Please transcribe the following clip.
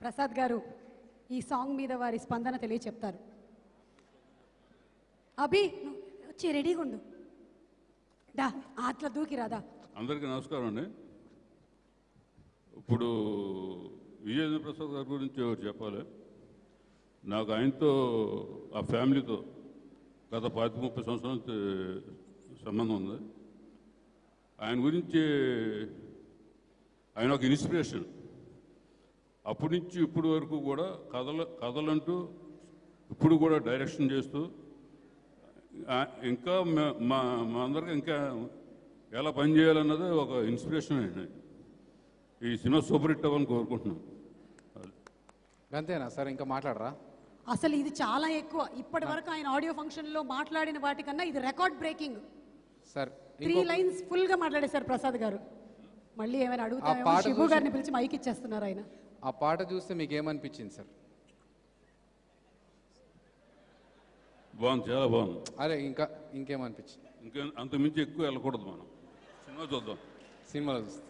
ప్రసాద్ గారు ఈ సాంగ్ మీద వారి స్పందన తెలియచెప్తారు. అభి వచ్చి రెడీగా ఉండు, దా అట్లా దూకిరాదా. అందరికీ నమస్కారం అండి. ఇప్పుడు విజయేంద్ర ప్రసాద్ గారి గురించి ఎవరు చెప్పాలి? నాకు ఆయనతో ఆ ఫ్యామిలీతో గత 30 సంవత్సరాల సంబంధం ఉంది. ఆయన గురించి ఆయన ఒక ఇన్స్పిరేషన్. అప్పటి నుంచి ఇప్పటి వరకు కూడా కథలంటూ ఇప్పుడు కూడా డైరెక్షన్ చేస్తూ ఇంకా మా అందరికీ ఇంకా ఎలా పనిచేయాలన్నది ఒక ఇన్స్పిరేషన్ అండి. ఈ సినిమా సూపర్ హిట్ అవ్వాలని కోరుకుంటున్నాను. అంతేనా సార్? ఇంకా మాట్లాడరా? అసలు ఇది చాలా ఎక్కువ. ఇప్పటి వరకు ఆయన ఆడియో ఫంక్షన్లో మాట్లాడిన వాటికన్నా ఇది రికార్డ్ బ్రేకింగ్. సార్ 3 లైన్స్ ఫుల్గా మాట్లాడేశారు ప్రసాద్ గారు. మళ్ళీ ఏమైనా అడుగుతామేమో, శివు గారిని పిలిచి మైక్ ఇచ్చేస్తున్నారు ఆయన. ఆ పాట చూస్తే మీకు ఏమనిపించింది సార్? బాగుంది, చాలా బాగుంది. అరే ఇంకేమనిపించింది? అంతకుమించి ఎక్కువ వెళ్ళకూడదు, మనం సినిమా చూద్దాం. సినిమాలో చూస్తే